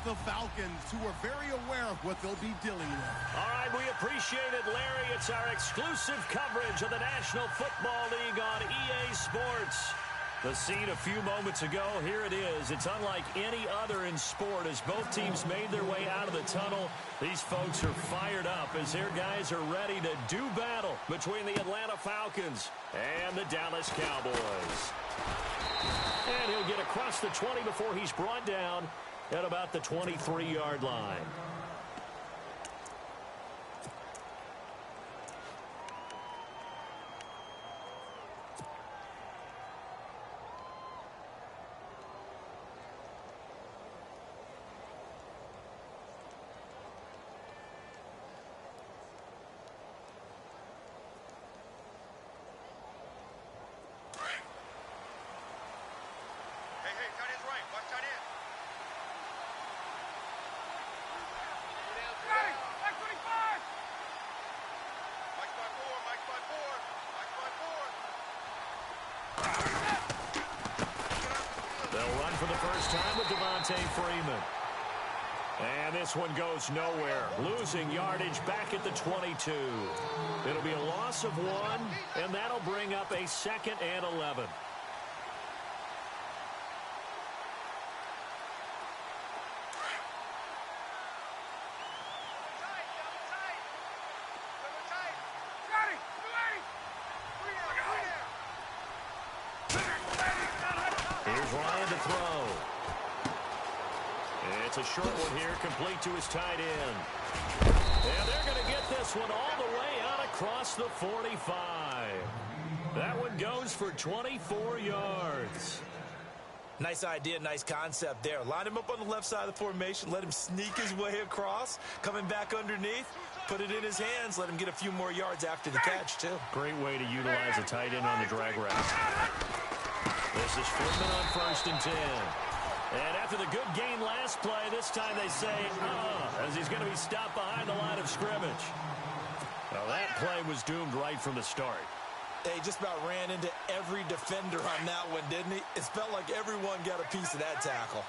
the Falcons, who are very aware of what they'll be dealing with. All right, we appreciate it, Larry. It's our exclusive coverage of the National Football League on EA Sports. The scene a few moments ago, here it is. It's unlike any other in sport as both teams made their way out of the tunnel. These folks are fired up as their guys are ready to do battle between the Atlanta Falcons and the Dallas Cowboys. And he'll get across the 20 before he's brought down at about the 23-yard line. For the first time with Freeman. And this one goes nowhere. Losing yardage back at the 22. It'll be a loss of 1, and that'll bring up a 2nd and 11. It's a short one here, complete to his tight end. And they're going to get this one all the way out across the 45. That one goes for 24 yards. Nice idea, nice concept there. Line him up on the left side of the formation, let him sneak his way across, coming back underneath, put it in his hands, let him get a few more yards after the catch, too. Great way to utilize a tight end on the drag route. This is Freeman on 1st and 10. And after the good gain last play, this time they say, as he's going to be stopped behind the line of scrimmage. Well, that play was doomed right from the start. He just about ran into every defender on that one, didn't he? It felt like everyone got a piece of that tackle.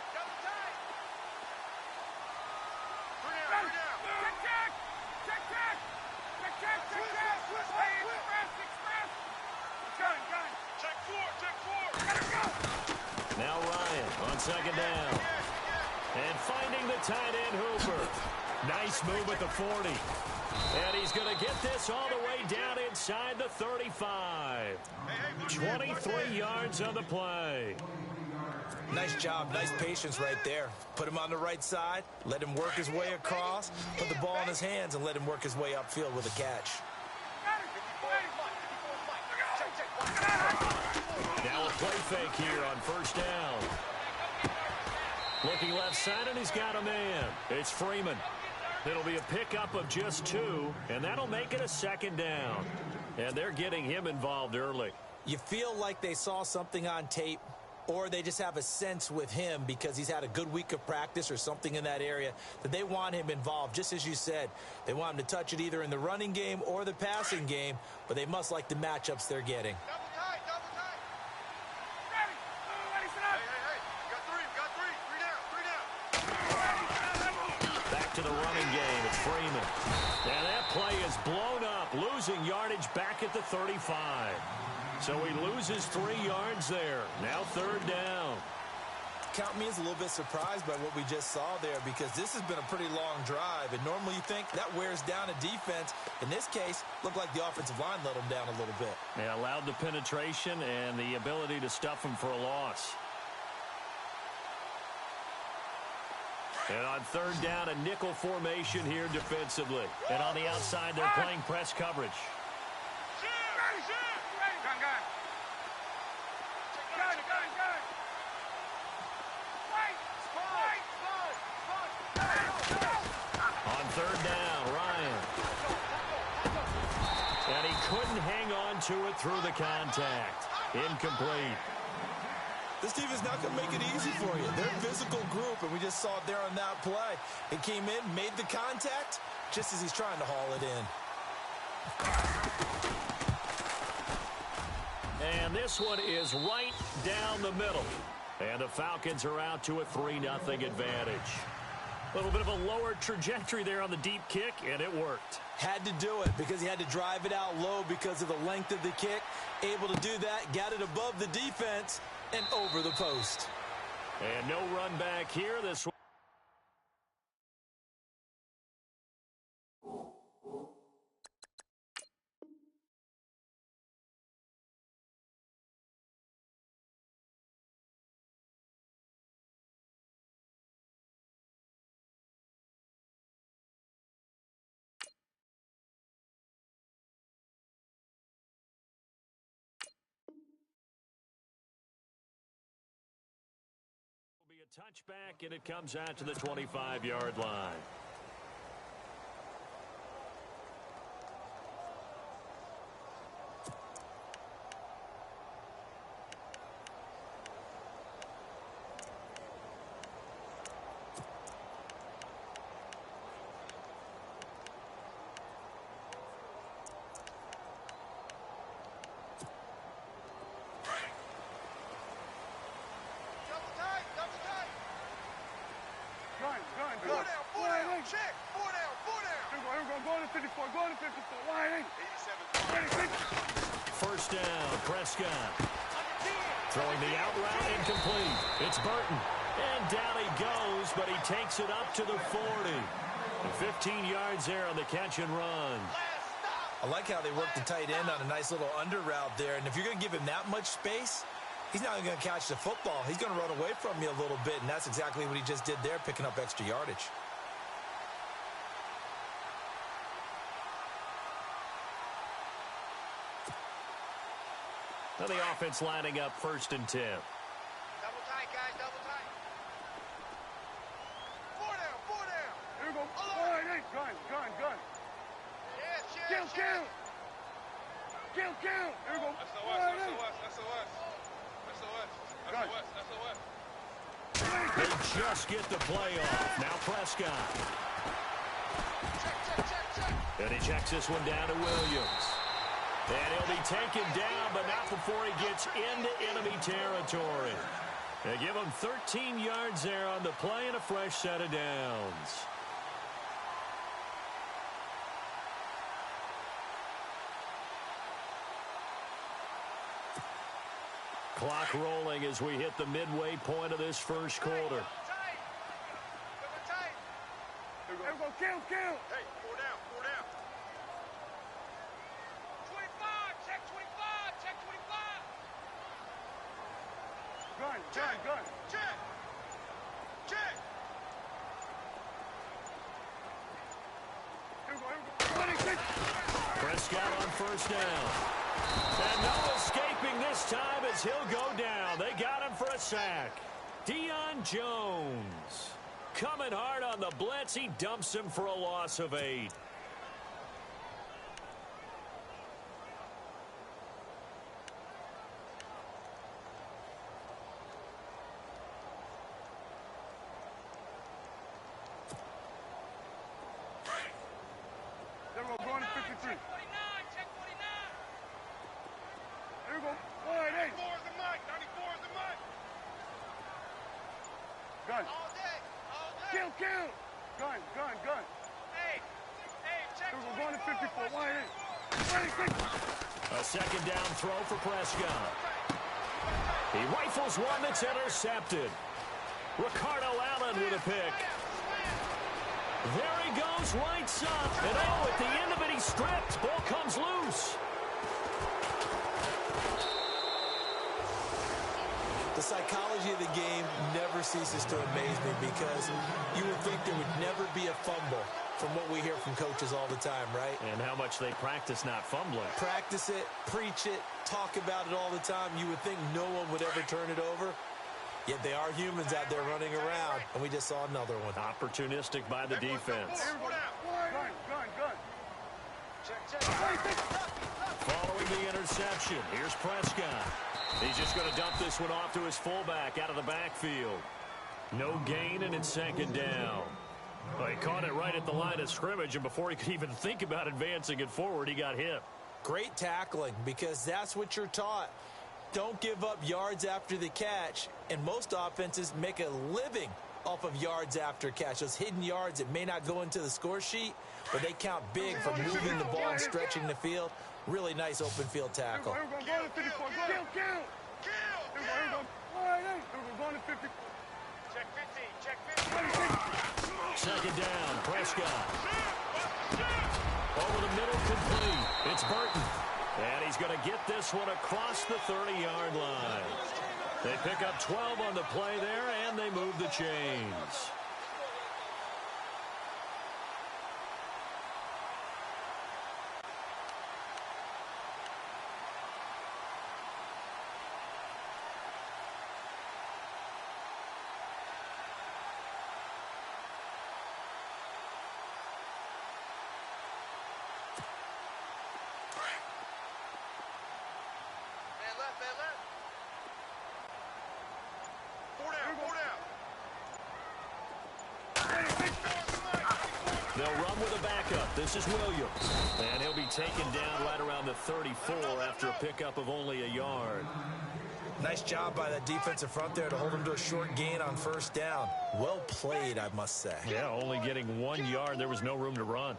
Now Ryan on 2nd down. And finding the tight end Hooper. Nice move at the 40. And he's going to get this all the way down inside the 35. 23 yards on the play. Nice job, nice patience right there. Put him on the right side, let him work his way across, put the ball in his hands, and let him work his way upfield with a catch. Now a play fake here on 1st down. Looking left side, and he's got a man. It's Freeman. It'll be a pickup of just 2, and that'll make it a 2nd down. And they're getting him involved early. You feel like they saw something on tape, or they just have a sense with him because he's had a good week of practice or something in that area that they want him involved. Just as you said, they want him to touch it either in the running game or the passing game, but they must like the matchups they're getting. To the running game, it's Freeman. And that play is blown up, losing yardage back at the 35. So he loses 3 yards there. Now 3rd down. Count me as a little bit surprised by what we just saw there because this has been a pretty long drive. And normally you think that wears down a defense. In this case, looked like the offensive line let them down a little bit. They allowed the penetration and the ability to stuff them for a loss. And on 3rd down, a nickel formation here defensively. And on the outside, they're playing press coverage. On 3rd down, Ryan. And he couldn't hang on to it through the contact. Incomplete. This team is not going to make it easy for you. They're a physical group, and we just saw it there on that play. It came in, made the contact, just as he's trying to haul it in. And this one is right down the middle. And the Falcons are out to a 3-0 advantage. A little bit of a lower trajectory there on the deep kick, and it worked. Had to do it because he had to drive it out low because of the length of the kick. Able to do that, got it above the defense and over the post. And no run back here. This one. A touchback, and it comes out to the 25-yard line. First down, Prescott. Throwing the out route incomplete. It's Burton. And down he goes, but he takes it up to the 40. And 15 yards there on the catch and run. I like how they work the tight end on a nice little under route there. And if you're going to give him that much space, he's not going to catch the football. He's going to run away from you a little bit, and that's exactly what he just did there, picking up extra yardage. Now the offense lining up 1st and 10. Double tight, guys, double tight. 4 down, 4 down. Here we go. All right, gun. Yes, Kill. Here we go. SOS. They just get the play off. Now Prescott. Check. And he checks this one down to Williams. And he'll be taken down, but not before he gets into enemy territory. They give him 13 yards there on the play and a fresh set of downs. Clock rolling as we hit the midway point of this first quarter. Tight. Here we go. Kill. Hey, 4 down. 25, check 25. Gun. Check. Here we go. 26. Prescott on first down. And no escaping this time as he'll go down. They got him for a sack. Deion Jones coming hard on the blitz. He dumps him for a loss of 8. Then we're going to 53. Check 49. Here we go. All right, 94 is the mic. 94 is the mic. Gun. All day. Kill. Gun. Hey, check Here we're going to 54. 24. 26. A second down throw for Prescott. He rifles one that's intercepted. Ricardo Allen with a pick. There he goes, lights up. And oh, at the end of it, he stripped. Ball comes loose. The psychology of the game never ceases to amaze me because you would think there would never be a fumble from what we hear from coaches all the time, right? And how much they practice not fumbling. Practice it, preach it, talk about it all the time. You would think no one would ever turn it over. Yet they are humans out there running around, and we just saw another one. Opportunistic by the defense. Gun. Check. Following the interception, here's Prescott. He's just going to dump this one off to his fullback out of the backfield. No gain, and it's second down. Well, he caught it right at the line of scrimmage, and before he could even think about advancing it forward, he got hit. Great tackling, because that's what you're taught. Don't give up yards after the catch, and most offenses make a living off of yards after catch. Those hidden yards that may not go into the score sheet, but they count big for moving the ball and stretching the field. Really nice open field tackle. Check 15, check 15. Second down, Prescott. Over the middle, complete. It's Burton. And he's going to get this one across the 30-yard line. They pick up 12 on the play there, and they move the chains. They'll run with a backup. This is Williams. And he'll be taken down right around the 34 after a pickup of only a yard. Nice job by that defensive front there to hold him to a short gain on first down. Well played, I must say. Yeah, only getting 1 yard. There was no room to run.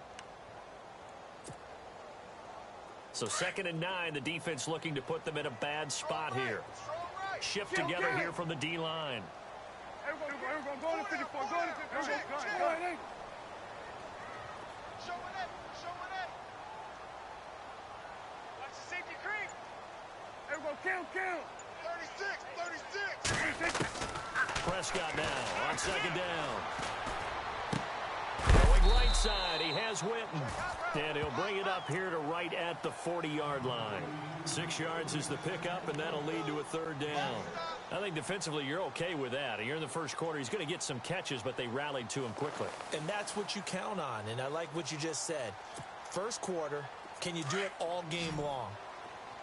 So 2nd and 9, the defense looking to put them in a bad spot here. Shift together here from the D-line. Watch the safety creep. Count. 36. Prescott now on 2nd down. Going right side, he has Witten. And he'll bring it up here to right at the 40-yard line. 6 yards is the pickup, and that'll lead to a 3rd down. I think defensively you're okay with that. Here in the first quarter, he's going to get some catches, but they rallied to him quickly. And that's what you count on, and I like what you just said. First quarter, can you do it all game long?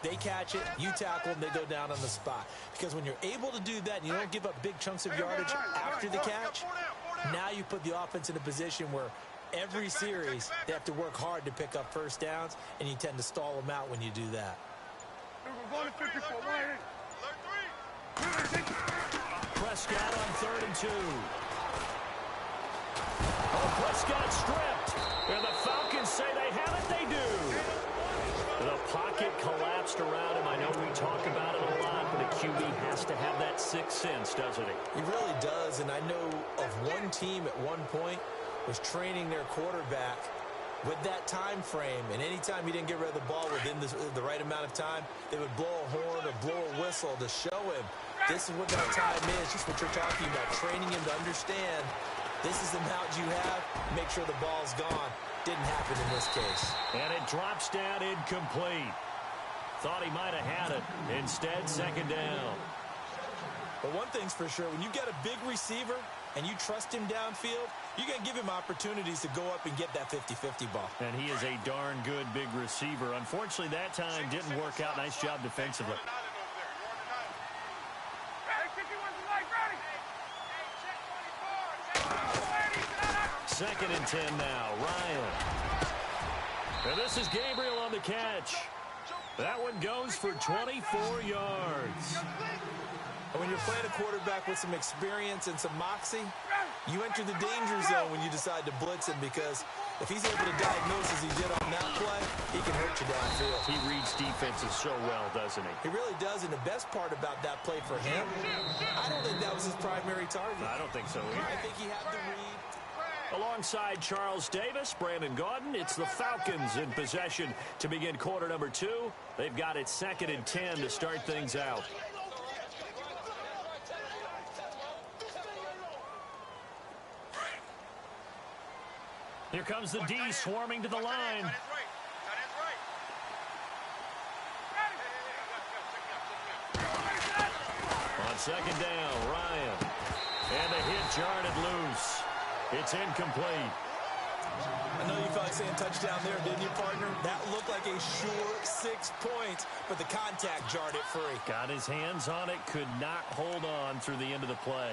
They catch it, you tackle them, they go down on the spot. Because when you're able to do that and you don't give up big chunks of yardage after the catch, now you put the offense in a position where every series they have to work hard to pick up first downs, and you tend to stall them out when you do that. Prescott on 3rd and 2. Oh, Prescott stripped. And the Falcons say they have it. They do. The pocket collapsed around him. I know we talk about it a lot, but a QB has to have that sixth sense, doesn't he? He really does, and I know of one team at one point was training their quarterback with that time frame, and anytime he didn't get rid of the ball within the right amount of time, they would blow a horn or blow a whistle to show him this is what that time is, just what you're talking about, training him to understand this is the amount you have, make sure the ball's gone. Didn't happen in this case. And it drops down incomplete. Thought he might have had it. Instead, 2nd down. But one thing's for sure, when you get a big receiver and you trust him downfield, you're going to give him opportunities to go up and get that 50-50 ball. And he is a darn good big receiver. Unfortunately, that time didn't work out. Nice job defensively. 2nd and 10 now. Ryan. And this is Gabriel on the catch. That one goes for 24 yards. And when you're playing a quarterback with some experience and some moxie, you enter the danger zone when you decide to blitz him, because if he's able to diagnose as he did on that play, he can hurt you downfield. He reads defenses so well, doesn't he? He really does, and the best part about that play for him, I don't think that was his primary target. I don't think so either. I think he had the read. Alongside Charles Davis, Brandon Gaudin, it's the Falcons in possession to begin quarter number 2. They've got it 2nd and 10 to start things out. Here comes the D swarming to the line. On 2nd down, Ryan. And the hit jarred loose. It's incomplete. I know you felt like saying touchdown there, didn't you, partner? That looked like a sure 6 points, but the contact jarred it free. Got his hands on it, could not hold on through the end of the play.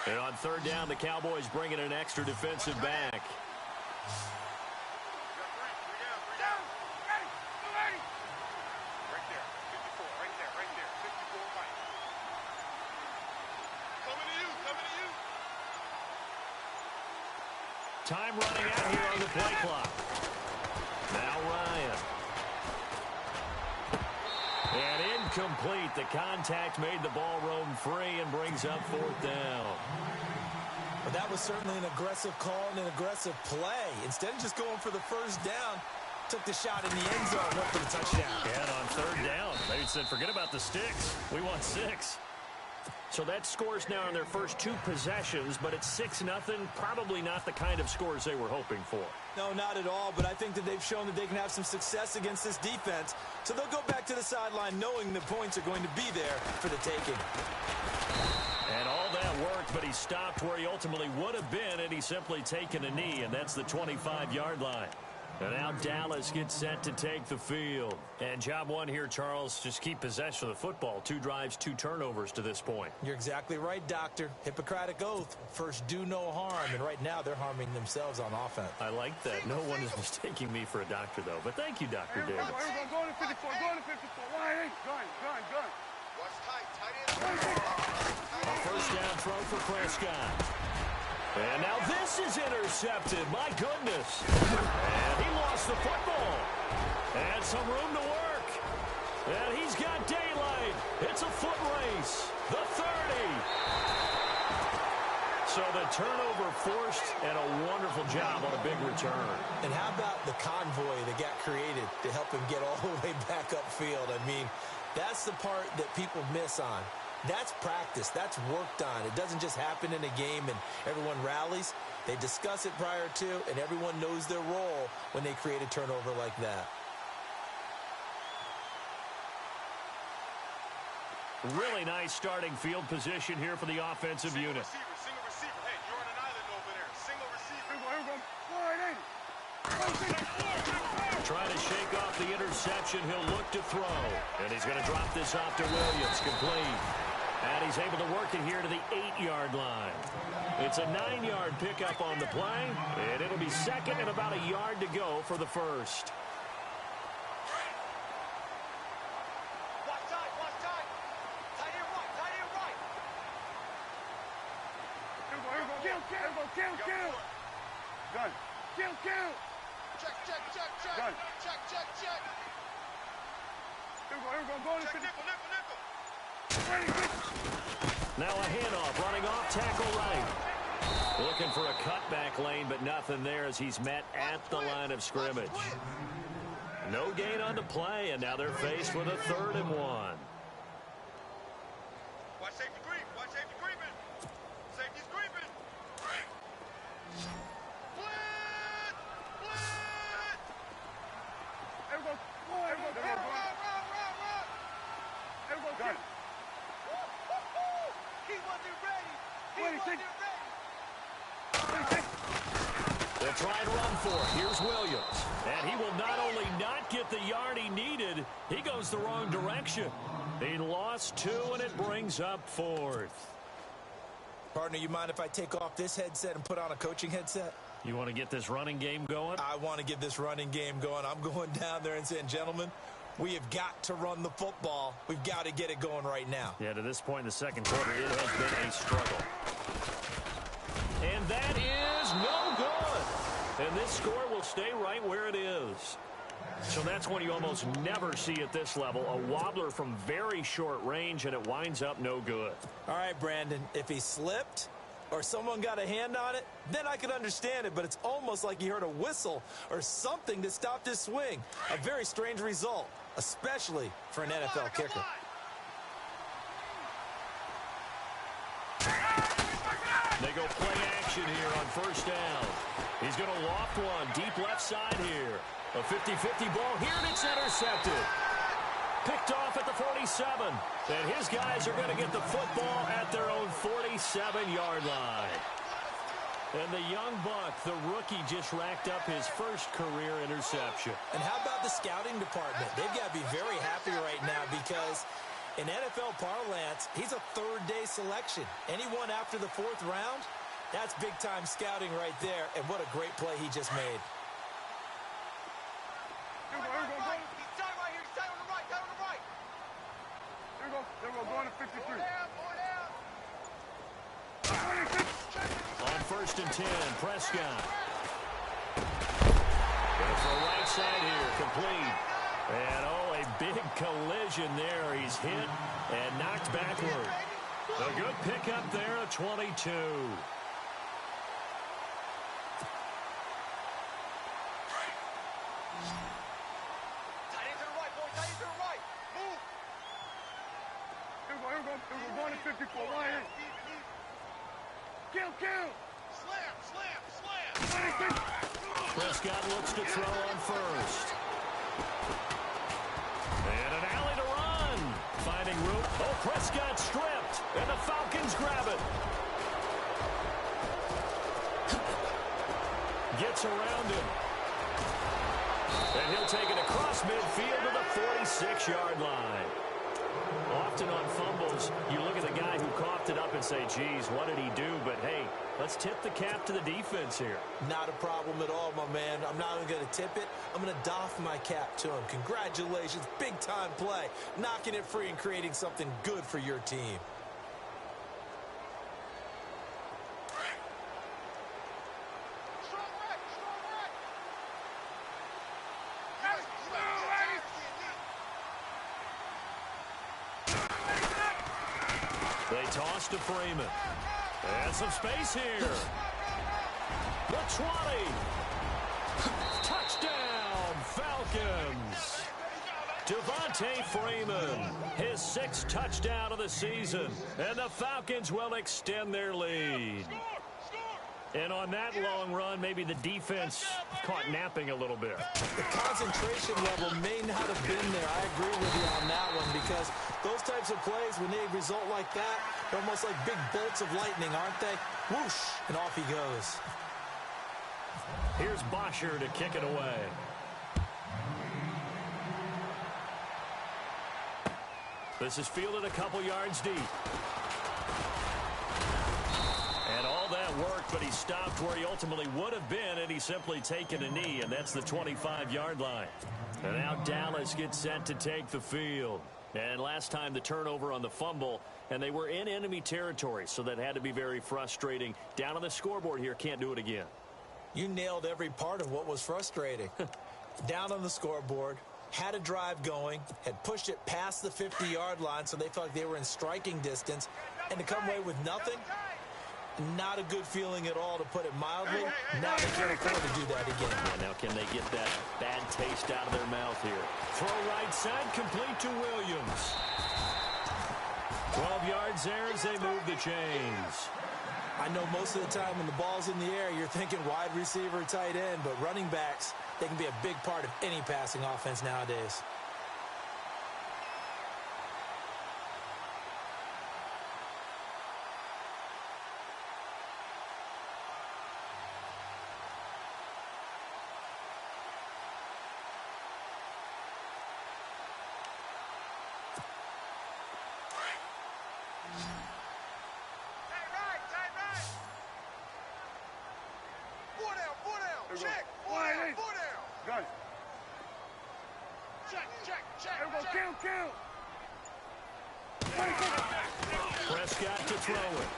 And on 3rd down, the Cowboys bring in an extra defensive back. Time running out here on the play clock. Now Ryan. And incomplete. The contact made the ball roam free and brings up 4th down. Well, that was certainly an aggressive call and an aggressive play. Instead of just going for the first down, took the shot in the end zone, went for the touchdown. And on 3rd down, they said, forget about the sticks. We want 6. So that scores now in their first 2 possessions, but it's 6-0. Probably not the kind of scores they were hoping for. No, not at all, but I think that they've shown that they can have some success against this defense. So they'll go back to the sideline knowing the points are going to be there for the taking. And all that worked, but he stopped where he ultimately would have been, and he's simply taken a knee, and that's the 25-yard line. And now Dallas gets set to take the field. And job one here, Charles, just keep possession of the football. 2 drives, 2 turnovers to this point. You're exactly right, Doctor. Hippocratic oath. First, do no harm. And right now, they're harming themselves on offense. I like that. No one is mistaking me for a doctor, though. But thank you, Dr. Davis. Go to 54, go to 54. Line, gun. Watch tight end. A first down throw for Prescott. And now this is intercepted. My goodness. And he lost the football. And some room to work. And he's got daylight. It's a foot race. The 30. So the turnover forced, and a wonderful job on a big return. And how about the convoy that got created to help him get all the way back upfield? I mean, that's the part that people miss on. That's practice. That's worked on. It doesn't just happen in a game and everyone rallies. They discuss it prior to, and everyone knows their role when they create a turnover like that. Really nice starting field position here for the offensive unit. Single receiver. Hey, you're on an island over there. Single receiver. Trying to shake off the interception. He'll look to throw. And he's going to drop this off to Williams. Complete. And he's able to work it here to the 8-yard line. It's a 9-yard pickup on the play. And it'll be second and about a yard to go for the first. Watch tight. Tight end right. Kill. Gun. Kill. Check. Gun. Check. Here we go. Go to Check 54. nickel. Now a handoff, running off tackle right. Looking for a cutback lane, but nothing there as he's met at the line of scrimmage. No gain on the play, and now they're faced with a 3rd and 1. Watch safety creeping. Safety's creeping. Blitz! Here we go. Gun. He wasn't ready. They'll try and run for it. Here's Williams. And he will not only not get the yard he needed, he goes the wrong direction. He lost 2, and it brings up 4th. Partner, you mind if I take off this headset and put on a coaching headset? You want to get this running game going? I want to get this running game going. I'm going down there and saying, gentlemen, we have got to run the football. We've got to get it going right now. Yeah, to this point in the second quarter, it has been a struggle. And that is no good. And this score will stay right where it is. So that's when you almost never see at this level a wobbler from very short range, and it winds up no good. All right, Brandon, if he slipped or someone got a hand on it, then I could understand it, but it's almost like he heard a whistle or something that stopped his swing. A very strange result, especially for an NFL kicker. They go play action here on first down. He's going to loft one deep left side here. A 50-50 ball here, and it's intercepted. Picked off at the 47. And his guys are going to get the football at their own 47-yard line. And the young buck, the rookie, just racked up his first career interception. And how about the scouting department? They've got to be very happy right now because in NFL parlance, he's a third-day selection. Anyone after the 4th round, that's big-time scouting right there. And what a great play he just made. He's tight right here. He's tight on the right. Here we go. Going to 53. On first and 10, Prescott. Going for a right side here, complete. And, oh, a big collision there. He's hit and knocked backward. A good pickup there, a 22. Going to 54. Line in. Kill. Slam. Prescott looks to throw on first. And an alley to run. Finding room. Oh, Prescott stripped. And the Falcons grab it. Gets around him. And he'll take it across midfield to the 46-yard line. Often on fumbles, you look at the guy who coughed it up and say, geez, what did he do? But, hey, let's tip the cap to the defense here. Not a problem at all, my man. I'm not even going to tip it. I'm going to doff my cap to him. Congratulations. Big-time play. Knocking it free and creating something good for your team. They toss to Freeman. And some space here. The 20. Touchdown, Falcons. Devontae Freeman, his 6th touchdown of the season. And the Falcons will extend their lead. And on that long run, maybe the defense caught napping a little bit. The concentration level may not have been there. I agree with you on that one because those types of plays, when they result like that, they're almost like big bolts of lightning, aren't they? Whoosh, and off he goes. Here's Bosher to kick it away. This is fielded a couple yards deep. And all that worked, but he stopped where he ultimately would have been, and he's simply taken a knee, and that's the 25-yard line. And now Dallas gets set to take the field. And last time the turnover on the fumble, and they were in enemy territory, so that had to be very frustrating. Down on the scoreboard here, can't do it again. You nailed every part of what was frustrating. Down on the scoreboard, had a drive going, had pushed it past the 50-yard line, so they felt like they were in striking distance, and to come away with nothing, not a good feeling at all, to put it mildly. Now they can't afford to do that again. Yeah, now can they get that bad taste out of their mouth here? Throw right side, complete to Williams. 12 yards there as they move the chains. I know most of the time when the ball's in the air, you're thinking wide receiver, tight end, but running backs, they can be a big part of any passing offense nowadays. Check. Foot down. Gun. Check. Kill. Prescott to throw it.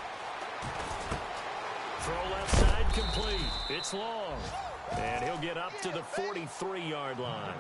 Throw left side, complete. It's long. And he'll get up to the 43-yard line.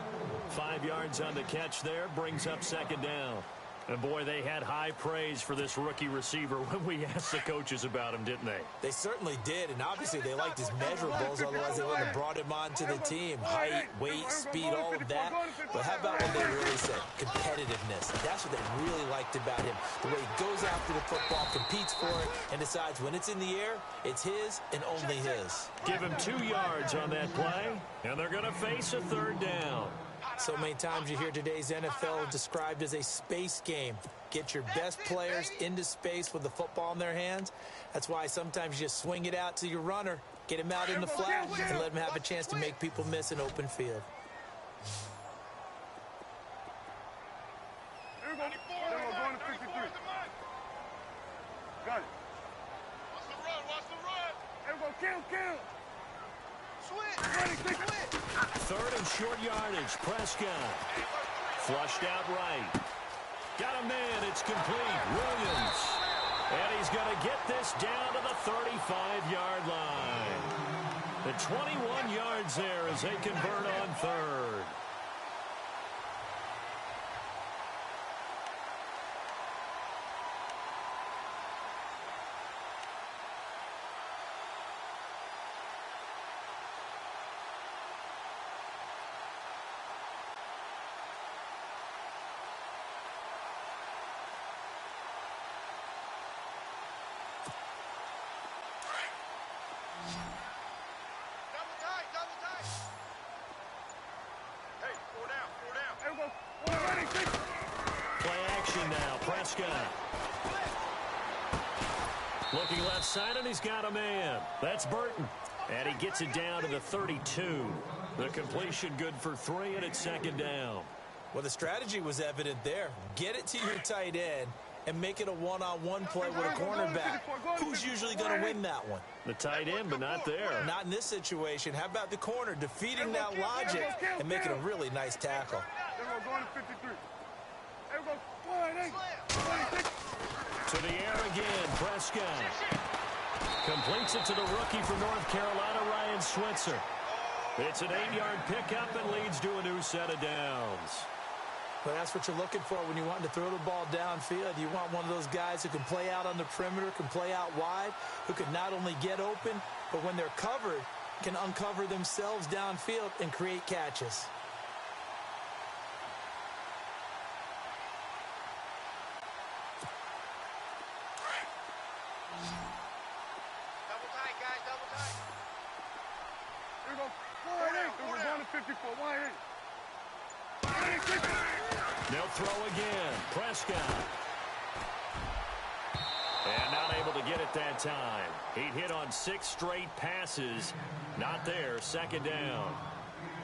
5 yards on the catch there, brings up second down. And, boy, they had high praise for this rookie receiver when we asked the coaches about him, didn't they? They certainly did, and obviously they liked his measurables, otherwise they wouldn't have brought him onto the team. Height, weight, speed, all of that. But how about what they really said? Competitiveness. That's what they really liked about him. The way he goes after the football, competes for it, and decides when it's in the air, it's his and only his. Give him 2 yards on that play, and they're going to face a third down. So many times you hear today's NFL described as a space game. Get your best players into space with the football in their hands. That's why sometimes you just swing it out to your runner, get him out in the flat, and let him have a chance to make people miss an open field. Here we go. Going to 53. Got it. Watch the run. Here we go. Kill. Switch. Third and short yardage. Prescott. Flushed out right. Got a man. It's complete. Williams. And he's going to get this down to the 35-yard line. At 21 yards there as they convert on third. Play action now. Prescott. Looking left side, and he's got a man. That's Burton. And he gets it down to the 32. The completion good for 3, and it's second down. Well, the strategy was evident there. Get it to your tight end and make it a one-on-one play with a cornerback. Who's usually going to win that one? The tight end, but not there. Not in this situation. How about the corner defeating that logic and making a really nice tackle? To the air again, Prescott. Completes it to the rookie from North Carolina, Ryan Switzer. It's an 8-yard pickup and leads to a new set of downs. Well, that's what you're looking for when you want to throw the ball downfield. You want one of those guys who can play out on the perimeter, can play out wide, who can not only get open, but when they're covered, can uncover themselves downfield and create catches. Double tight, guys, double tight. Here we go. We're going to 54. Wide eight. They'll throw again. Prescott. And not able to get it that time. He hit on 6 straight passes. Not there. Second down.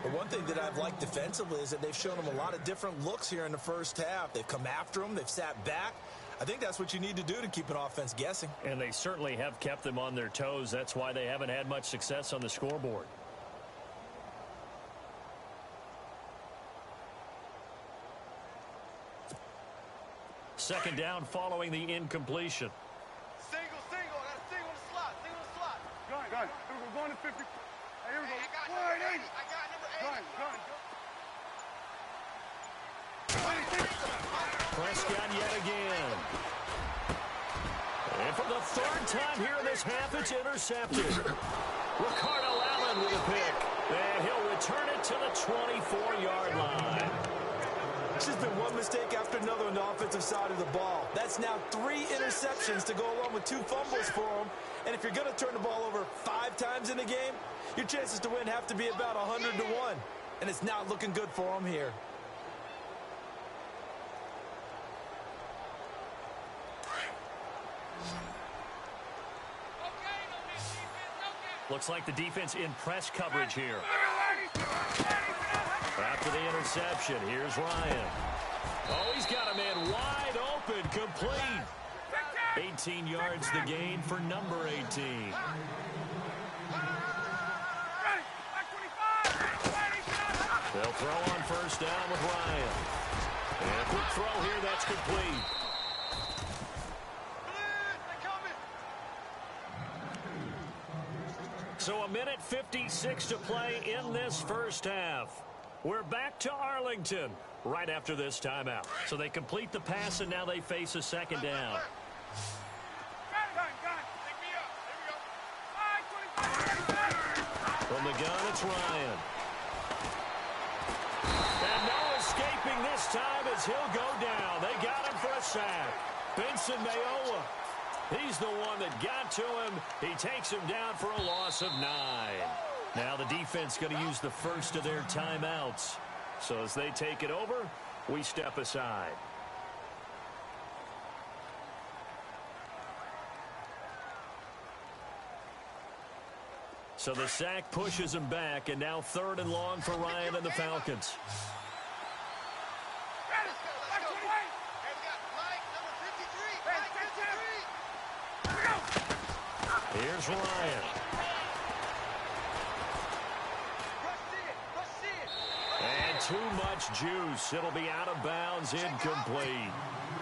But one thing that I've liked defensively is that they've shown him a lot of different looks here in the first half. They've come after him. They've sat back. I think that's what you need to do to keep an offense guessing. And they certainly have kept them on their toes. That's why they haven't had much success on the scoreboard. Second down following the incompletion. Single. I got a single in the slot. Gun. We're going to 50. Hey, here we go. I got Wide number 80. eight. I got number 80. Prescott yet again. And for the third time here in this half, it's intercepted. Ricardo Allen with a pick. And he'll return it to the 24-yard line. It's just been one mistake after another on the offensive side of the ball. That's now 3 interceptions to go along with 2 fumbles for him. And if you're going to turn the ball over 5 times in a game, your chances to win have to be about 100 to 1. And it's not looking good for him here. Looks like the defense in press coverage here. After the interception, here's Ryan. Oh, he's got a man wide open, complete. 18 yards the gain for number 18. They'll throw on first down with Ryan. And a quick throw here, that's complete. So 1:56 to play in this first half. We're back to Arlington right after this timeout. So they complete the pass, and now they face a second down. From the gun, it's Ryan. And no escaping this time as he'll go down. They got him for a sack. Benson Mayowa. He's the one that got to him. He takes him down for a loss of 9. Now the defense going to use the first of their timeouts. So as they take it over, we step aside. So the sack pushes him back, and now 3rd and long for Ryan and the Falcons. Here's Ryan. And too much juice. It'll be out of bounds, incomplete.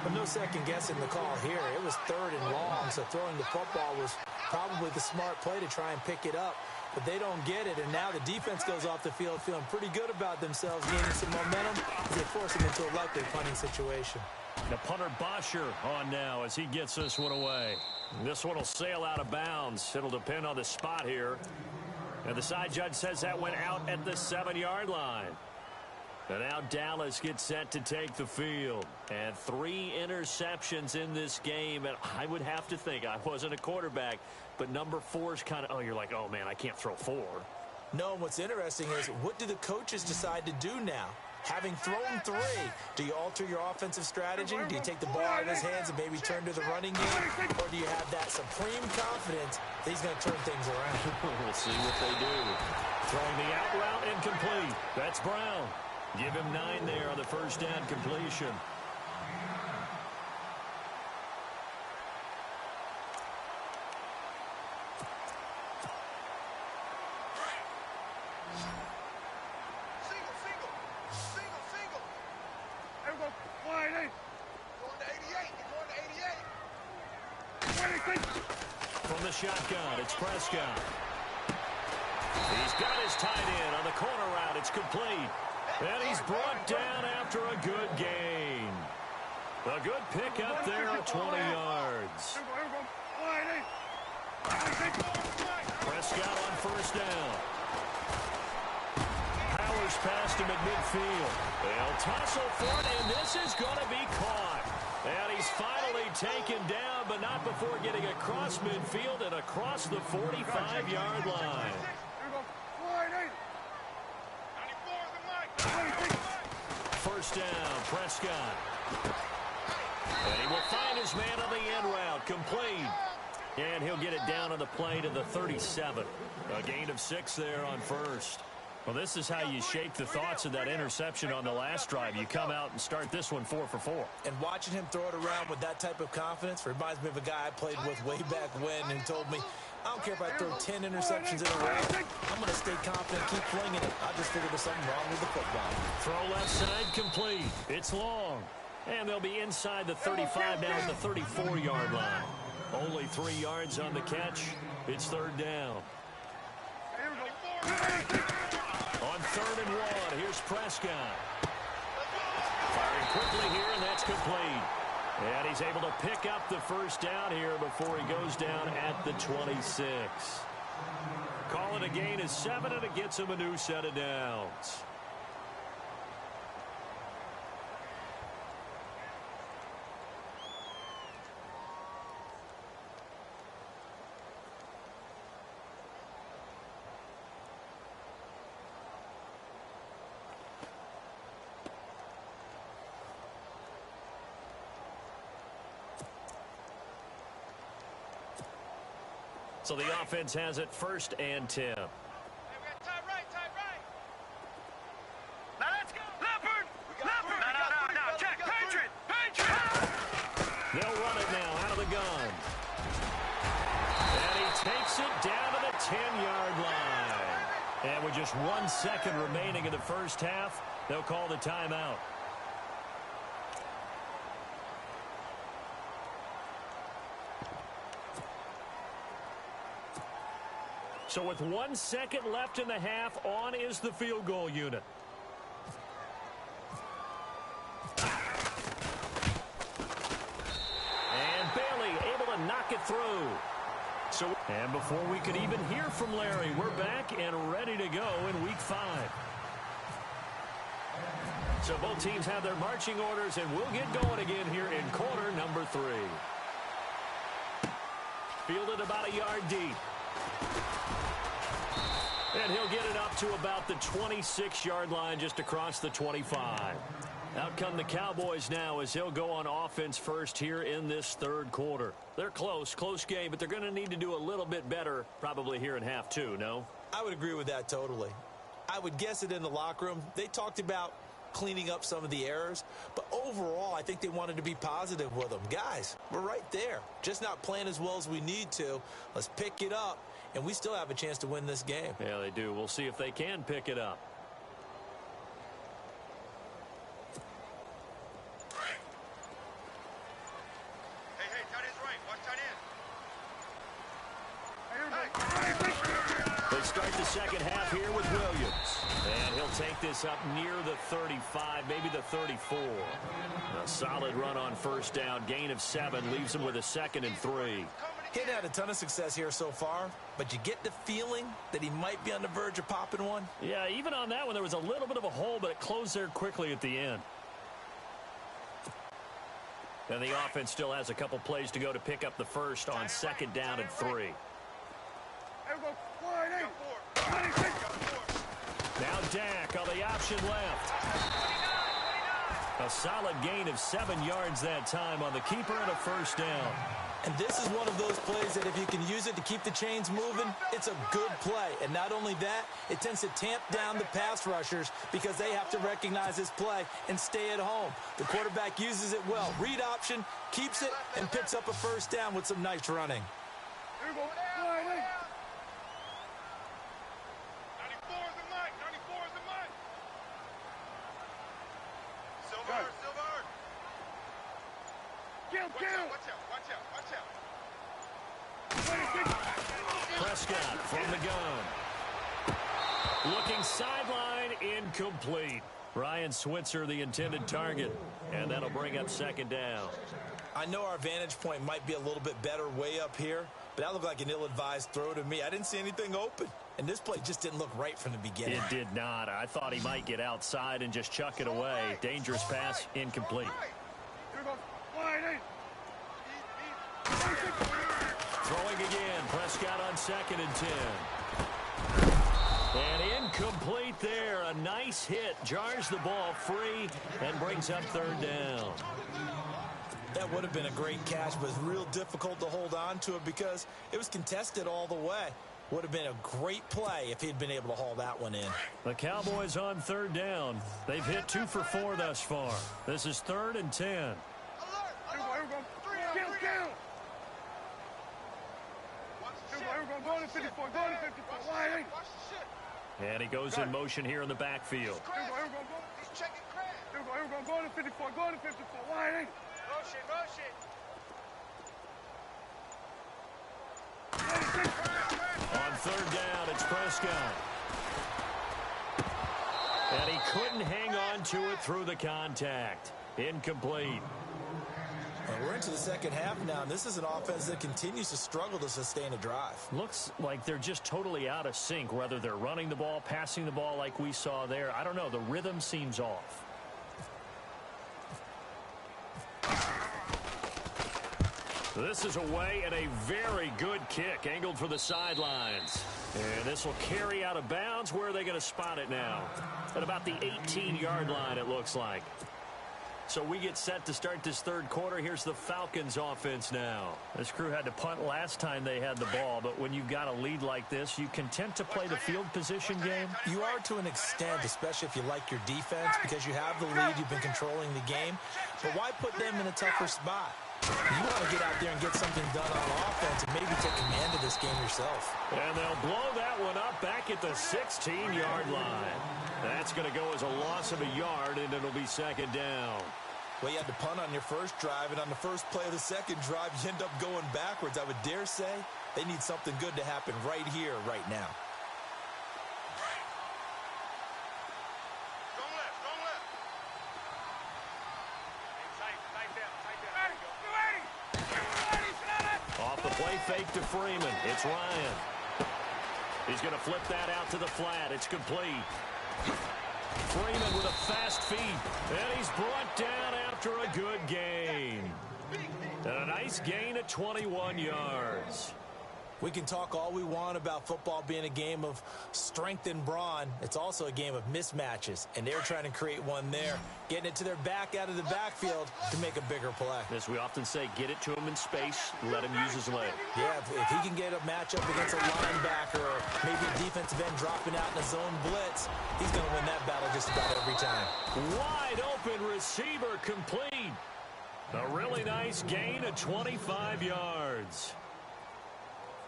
But no second guessing the call here. It was 3rd and long, so throwing the football was probably the smart play to try and pick it up. but they don't get it. And now the defense goes off the field feeling pretty good about themselves, gaining some momentum as they force them into a likely punting situation. The punter Bosher on now as he gets this one away. This one will sail out of bounds. It'll depend on the spot here. And the side judge says that went out at the 7-yard line. And now Dallas gets set to take the field. And 3 interceptions in this game. And I would have to think, I wasn't a quarterback, but number 4 is kind of, oh, you're like, oh, man, I can't throw 4. No, what's interesting is what do the coaches decide to do now? Having thrown 3, do you alter your offensive strategy? Do you take the ball out of his hands and maybe turn to the running game? Or do you have that supreme confidence that he's going to turn things around? We'll see what they do. Throwing the out route incomplete. That's Brown. Give him 9 there on the first down completion. From the shotgun, it's Prescott. He's got his tight end on the corner route. It's complete. And he's brought down after a good gain. A good pick up there at 20 yards. Prescott on first down. Powers past him at midfield. They'll tussle for it, and this is going to be caught. And he's finally taken down, but not before getting across midfield and across the 45-yard line. First down, Prescott. And he will find his man on the end route, complete. And he'll get it down on the play to the 37. A gain of 6 there on first. Well, this is how you shake the thoughts of that interception on the last drive. You come out and start this one 4 for 4. And watching him throw it around with that type of confidence reminds me of a guy I played with way back when who told me, I don't care if I throw 10 interceptions in a row. I'm going to stay confident, keep flinging it. I just figured there's something wrong with the football. Throw left side complete. It's long. And they'll be inside the 35 now at the 34-yard line. Only 3 yards on the catch. It's third down. On 3rd and 1, here's Prescott. Firing quickly here, and that's complete. And he's able to pick up the first down here before he goes down at the 26. Call it a gain of 7, and it gets him a new set of downs. So the offense has it 1st and 10. Hey, we got time right. Now let's go. Leopard! Leopard! No, check. Patriot! They'll run it now out of the gun. And he takes it down to the 10-yard line. And with just 1 second remaining in the first half, they'll call the timeout. So with 1 second left in the half, on is the field goal unit. And Bailey able to knock it through. And before we could even hear from Larry, we're back and ready to go in Week 5. So both teams have their marching orders, and we'll get going again here in quarter number 3. Fielded about a yard deep. And he'll get it up to about the 26-yard line, just across the 25. Out come the Cowboys now as he'll go on offense first here in this 3rd quarter. They're close game, but they're going to need to do a little bit better probably here in half 2, no? I would agree with that totally. I would guess it in the locker room. They talked about cleaning up some of the errors, but overall I think they wanted to be positive with them. Guys, we're right there. Just not playing as well as we need to. Let's pick it up, and we still have a chance to win this game. Yeah, they do. We'll see if they can pick it up. Hey, tight end's right. Watch tight end. They start the second half here with Williams. And he'll take this up near the 35, maybe the 34. A solid run on first down. Gain of 7 leaves him with a 2nd and 3. He hadn't had a ton of success here so far, but you get the feeling that he might be on the verge of popping one. Yeah, even on that one, there was a little bit of a hole, but it closed there quickly at the end. And the offense still has a couple plays to go to pick up the first on 2nd down and 3. Now Dak on the option left. A solid gain of 7 yards that time on the keeper and a first down. And this is one of those plays that if you can use it to keep the chains moving, it's a good play. And not only that, it tends to tamp down the pass rushers because they have to recognize this play and stay at home. The quarterback uses it well. Read option, keeps it, and picks up a first down with some nice running. Here we go. 94 is the mic. 94 is the mic. Silver. Kill. Watch out. Prescott from the gun. Looking sideline, incomplete. Ryan Switzer, the intended target. And that'll bring up 2nd down. I know our vantage point might be a little bit better way up here, but that looked like an ill-advised throw to me. I didn't see anything open, and this play just didn't look right from the beginning. It did not. I thought he might get outside and just chuck it away. Dangerous pass, incomplete. Here we go. Throwing again. Prescott on 2nd and 10. And incomplete there. A nice hit. Jars the ball free and brings up 3rd down. That would have been a great catch, but it's real difficult to hold on to it because it was contested all the way. Would have been a great play if he'd been able to haul that one in. The Cowboys on 3rd down. They've hit 2 for 4 thus far. This is 3rd and 10. Here we go. Kill. Go to 54. Wide. And he goes in motion here in the backfield. Here we go. Go to 54. Wide. Motion. On 3rd down, it's Prescott. And he couldn't hang on to it through the contact. Incomplete. And we're into the second half now, and this is an offense that continues to struggle to sustain a drive. Looks like they're just totally out of sync, whether they're running the ball, passing the ball like we saw there. I don't know. The rhythm seems off. This is away and a very good kick angled for the sidelines. And this will carry out of bounds. Where are they going to spot it now? At about the 18-yard line, it looks like. So we get set to start this 3rd quarter. Here's the Falcons offense now. This crew had to punt last time they had the ball, but when you've got a lead like this, you content to play the field position game? You are to an extent, especially if you like your defense, because you have the lead, you've been controlling the game. But why put them in a tougher spot? You want to get out there and get something done on offense and maybe take command of this game yourself. And they'll blow that one up back at the 16-yard line. That's going to go as a loss of a yard, and it'll be 2nd down. Well, you had to punt on your first drive, and on the first play of the second drive, you end up going backwards. I would dare say they need something good to happen right here, right now. Off the play fake to Freeman. It's Ryan. He's going to flip that out to the flat. It's complete. Freeman with a fast feet. And he's brought down after a good gain. And a nice gain at 21 yards. We can talk all we want about football being a game of strength and brawn. It's also a game of mismatches, and they're trying to create one there, getting it to their back out of the backfield to make a bigger play. As we often say, get it to him in space, let him use his leg. Yeah, if he can get a matchup against a linebacker or maybe a defensive end dropping out in a zone blitz, he's going to win that battle just about every time. Wide open receiver complete. A really nice gain of 25 yards.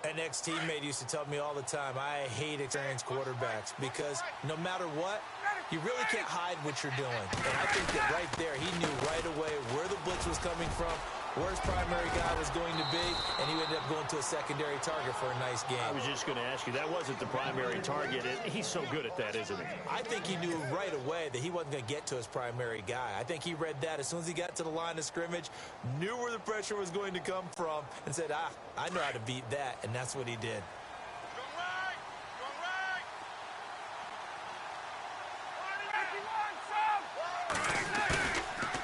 An ex-teammate used to tell me all the time, I hate experienced quarterbacks because no matter what, you really can't hide what you're doing. And I think that right there, he knew right away where the blitz was coming from, where his primary guy was going to be, and he ended up going to a secondary target for a nice game. I was just going to ask you, that wasn't the primary target. He's so good at that, isn't he? I think he knew right away that he wasn't going to get to his primary guy. I think he read that as soon as he got to the line of scrimmage, knew where the pressure was going to come from, and said, I know how to beat that, and that's what he did.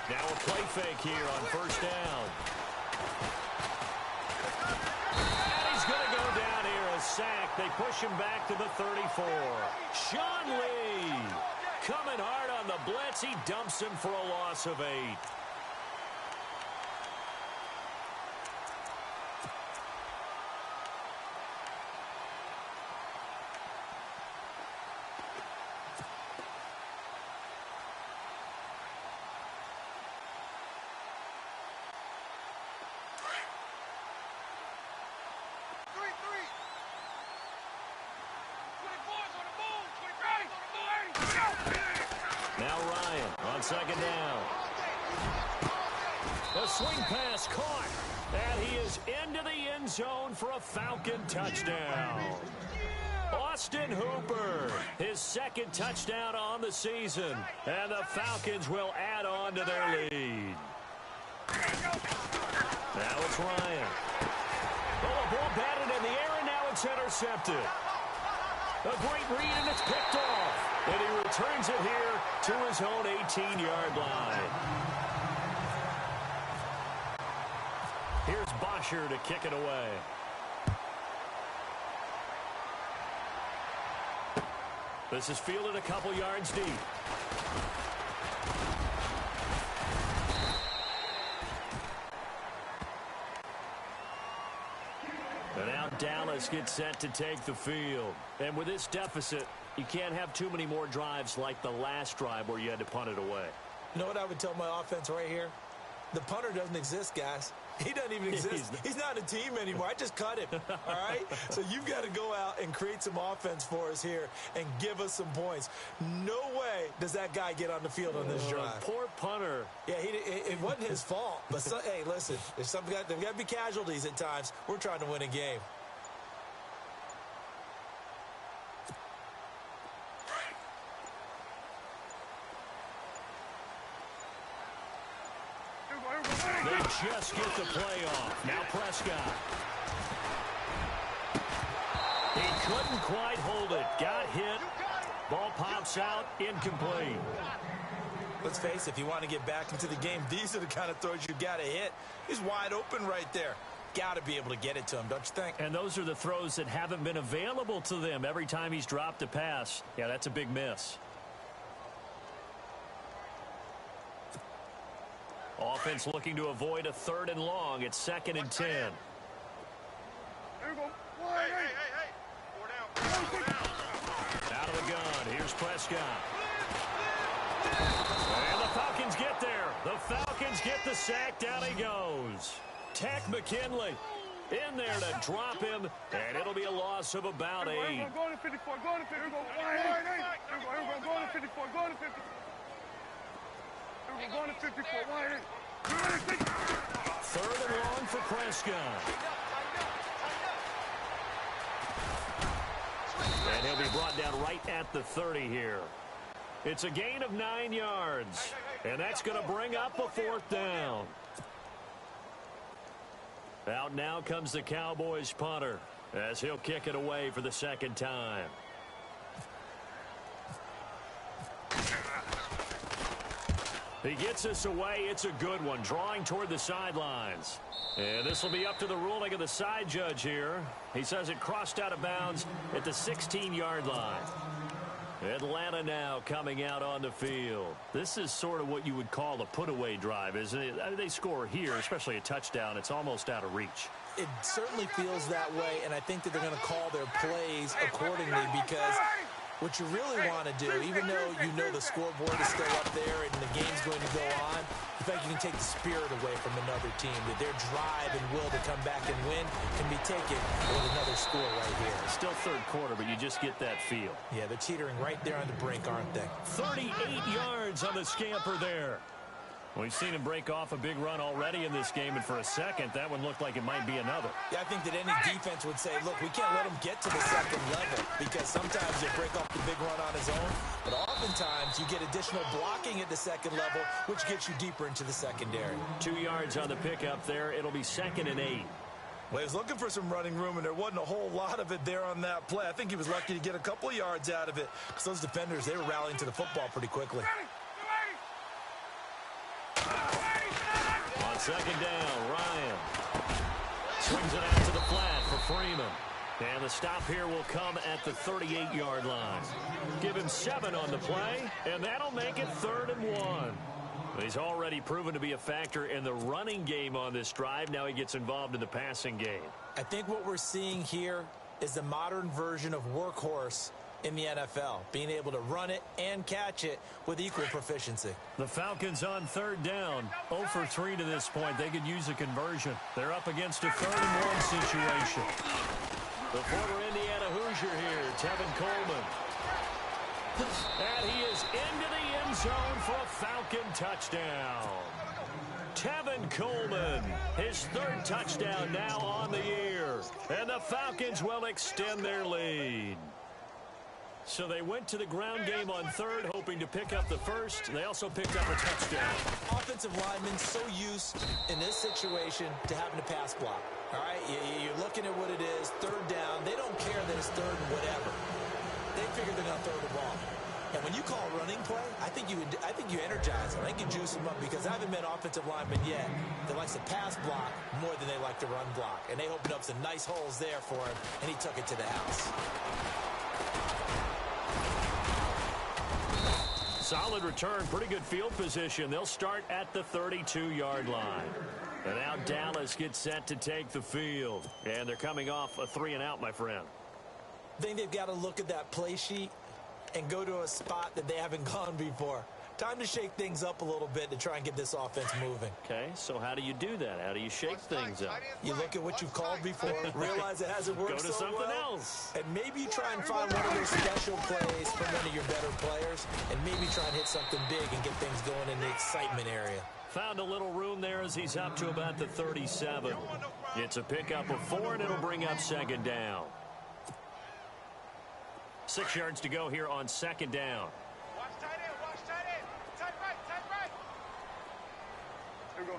Now a play fake here on first down. And he's going to go down here, a sack. They push him back to the 34. Sean Lee coming hard on the blitz. He dumps him for a loss of 8. Now Ryan on second down. The swing pass caught. And he is into the end zone for a Falcon touchdown. Austin Hooper, his second touchdown on the season. And the Falcons will add on to their lead. Now it's Ryan. Oh, a ball batted in the air, and now it's intercepted. A great read, and it's picked off. And he returns it here to his own 18-yard line. Here's Bosher to kick it away. This is fielded a couple yards deep. And now Dallas gets set to take the field. And with this deficit, you can't have too many more drives like the last drive where you had to punt it away. You know what I would tell my offense right here? The punter doesn't exist, guys. He doesn't even exist. He's not a team anymore. I just cut him, all right? So you've got to go out and create some offense for us here and give us some points. No way does that guy get on the field on this drive. Poor punter. Yeah, it wasn't his fault. But, hey, listen, there's got to be casualties at times. We're trying to win a game. They just get the play off. Now Prescott. He couldn't quite hold it. Got hit. Ball pops out. Incomplete. Let's face it, if you want to get back into the game, these are the kind of throws you got to hit. He's wide open right there. Got to be able to get it to him, don't you think? And those are the throws that haven't been available to them every time he's dropped a pass. Yeah, that's a big miss. Offense looking to avoid a 3rd and long. It's 2nd and 10. There you go. Hey. 4 down. Out of the gun. Here's Prescott. And the Falcons get there. The Falcons get the sack. Down he goes. Tech McKinley in there to drop him. And it'll be a loss of about 8. Go to 54. Go to 54. Go to 54. Go to 54. We're going to 54. 3rd and long for Prescott. And he'll be brought down right at the 30 here. It's a gain of 9 yards. And that's going to bring up a 4th down. Out now comes the Cowboys punter as he'll kick it away for the 2nd time. He gets this away. It's a good one. Drawing toward the sidelines. And this will be up to the ruling of the side judge here. He says it crossed out of bounds at the 16-yard line. Atlanta now coming out on the field. This is sort of what you would call a put-away drive, isn't it? I mean, they score here, especially a touchdown. It's almost out of reach. It certainly feels that way, and I think that they're going to call their plays accordingly because what you really want to do, even though you know the scoreboard is still up there and the game's going to go on, in fact, you can take the spirit away from another team. That their drive and will to come back and win can be taken with another score right here. Still 3rd quarter, but you just get that feel. Yeah, they're teetering right there on the brink, aren't they? 38 yards on the scamper there. We've seen him break off a big run already in this game, and for a second, that one looked like it might be another. Yeah, I think that any defense would say, look, we can't let him get to the second level because sometimes he'll break off the big run on his own, but oftentimes you get additional blocking at the second level, which gets you deeper into the secondary. 2 yards on the pickup there. It'll be 2nd and 8. Well, he was looking for some running room, and there wasn't a whole lot of it there on that play. I think he was lucky to get a couple of yards out of it because those defenders, they were rallying to the football pretty quickly. On 2nd down, Ryan swings it out to the flat for Freeman. And the stop here will come at the 38-yard line. Give him 7 on the play, and that'll make it 3rd and 1. He's already proven to be a factor in the running game on this drive. Now he gets involved in the passing game. I think what we're seeing here is the modern version of workhorse in the NFL, being able to run it and catch it with equal proficiency. The Falcons on 3rd down, 0 for 3 to this point. They could use a conversion. They're up against a 3rd and 1 situation. The former Indiana Hoosier here, Tevin Coleman. And he is into the end zone for a Falcon touchdown. Tevin Coleman, his 3rd touchdown now on the year. And the Falcons will extend their lead. So they went to the ground game on 3rd, hoping to pick up the 1st. They also picked up a touchdown. Offensive linemen so used in this situation to having to pass block. All right, you're looking at what it is, 3rd down. They don't care that it's 3rd and whatever. They figure they're going to throw the ball. And when you call a running play, I think you energize them. I think you juice them up because I haven't met offensive linemen yet that likes to pass block more than they like to run block. And they opened up some nice holes there for him, and he took it to the house. Solid return, pretty good field position. They'll start at the 32-yard line. And now Dallas gets set to take the field. And they're coming off a 3-and-out, my friend. I think they've got to look at that play sheet and go to a spot that they haven't gone before. Time to shake things up a little bit to try and get this offense moving. Okay, so how do you do that? How do you shake things up? You look at what you've called before, realize it hasn't worked Go to so something well, else. and maybe you try and find one of those special plays from one of your better players, and maybe try and hit something big and get things going in the excitement area. Found a little room there as he's up to about the 37. It's a pickup of 4, and it'll bring up 2nd down. 6 yards to go here on 2nd down. Watch tight end, watch tight end. Tight right, tight right. Here we go.